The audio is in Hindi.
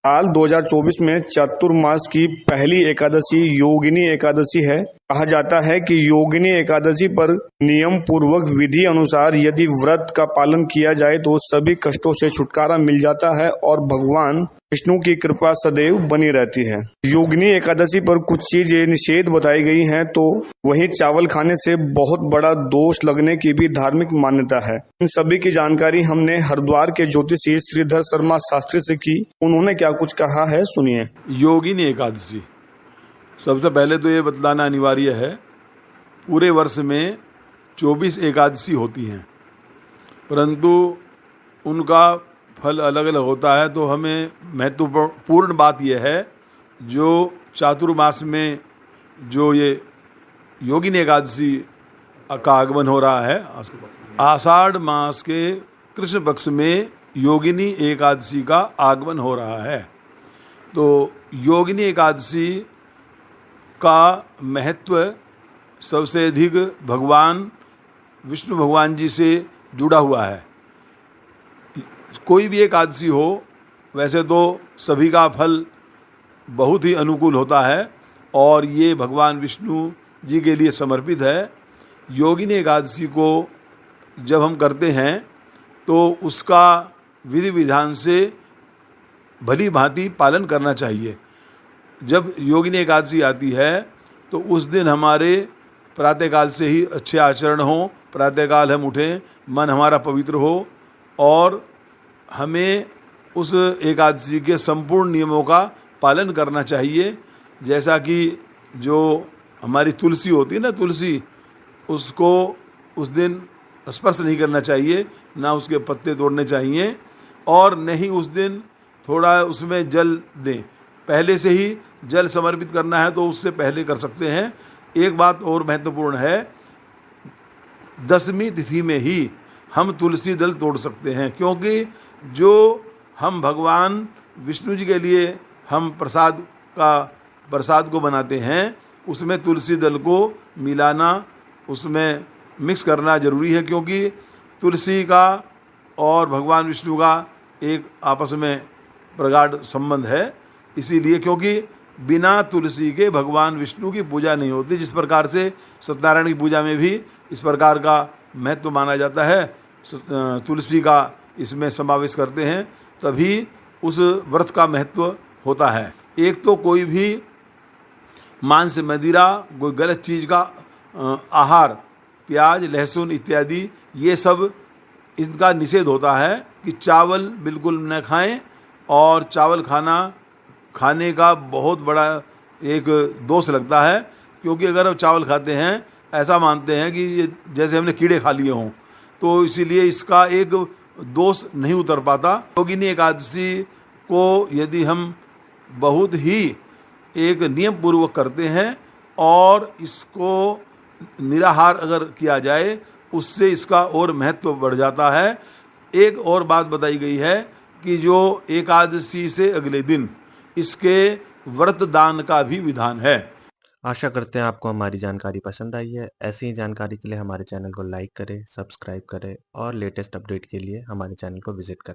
साल 2024 में चातुर्मास की पहली एकादशी योगिनी एकादशी है। कहा जाता है कि योगिनी एकादशी पर नियम पूर्वक विधि अनुसार यदि व्रत का पालन किया जाए तो सभी कष्टों से छुटकारा मिल जाता है और भगवान विष्णु की कृपा सदैव बनी रहती है। योगिनी एकादशी पर कुछ चीजें निषेध बताई गई हैं, तो वहीं चावल खाने से बहुत बड़ा दोष लगने की भी धार्मिक मान्यता है। इन सभी की जानकारी हमने हरिद्वार के ज्योतिषी श्रीधर शर्मा शास्त्री से की। उन्होंने क्या कुछ कहा है, सुनिए। योगिनी एकादशी, सबसे पहले तो ये बतलाना अनिवार्य है, पूरे वर्ष में 24 एकादशी होती हैं, परंतु उनका फल अलग अलग होता है। तो हमें महत्वपूर्ण बात यह है, जो चातुर्मास में जो ये योगिनी एकादशी का आगमन हो रहा है, आषाढ़ मास के कृष्ण पक्ष में योगिनी एकादशी का आगमन हो रहा है। तो योगिनी एकादशी का महत्व सबसे अधिक भगवान विष्णु भगवान जी से जुड़ा हुआ है। कोई भी एकादशी हो, वैसे तो सभी का फल बहुत ही अनुकूल होता है और ये भगवान विष्णु जी के लिए समर्पित है। योगिनी एकादशी को जब हम करते हैं तो उसका विधि विधान से भली भांति पालन करना चाहिए। जब योगिनी एकादशी आती है तो उस दिन हमारे प्रातःकाल से ही अच्छे आचरण हो, प्रातःकाल हम उठें, मन हमारा पवित्र हो और हमें उस एकादशी के संपूर्ण नियमों का पालन करना चाहिए। जैसा कि जो हमारी तुलसी होती है ना, तुलसी, उसको उस दिन स्पर्श नहीं करना चाहिए, ना उसके पत्ते तोड़ने चाहिए और नहीं उस दिन थोड़ा उसमें जल दें। पहले से ही जल समर्पित करना है तो उससे पहले कर सकते हैं। एक बात और महत्वपूर्ण है, 10वीं तिथि में ही हम तुलसी दल तोड़ सकते हैं, क्योंकि जो हम भगवान विष्णु जी के लिए हम प्रसाद को बनाते हैं, उसमें तुलसी दल को मिलाना, उसमें मिक्स करना जरूरी है, क्योंकि तुलसी का और भगवान विष्णु का एक आपस में प्रगाढ़ संबंध है। इसीलिए, क्योंकि बिना तुलसी के भगवान विष्णु की पूजा नहीं होती। जिस प्रकार से सत्यनारायण की पूजा में भी इस प्रकार का महत्व माना जाता है, तुलसी का इसमें समावेश करते हैं, तभी उस व्रत का महत्व होता है। एक तो कोई भी मांस, मदिरा, कोई गलत चीज़ का आहार, प्याज, लहसुन इत्यादि, ये सब इनका निषेध होता है कि चावल बिल्कुल न खाएं। और चावल खाने का बहुत बड़ा एक दोष लगता है, क्योंकि अगर हम चावल खाते हैं, ऐसा मानते हैं कि ये जैसे हमने कीड़े खा लिए हों, तो इसीलिए इसका एक दोष नहीं उतर पाता। योगिनी एकादशी को यदि हम बहुत ही एक नियम पूर्वक करते हैं और इसको निराहार अगर किया जाए, उससे इसका और महत्व बढ़ जाता है। एक और बात बताई गई है कि जो एकादशी से अगले दिन इसके व्रत दान का भी विधान है। आशा करते हैं आपको हमारी जानकारी पसंद आई है। ऐसी ही जानकारी के लिए हमारे चैनल को लाइक करें, सब्सक्राइब करें और लेटेस्ट अपडेट के लिए हमारे चैनल को विजिट करें।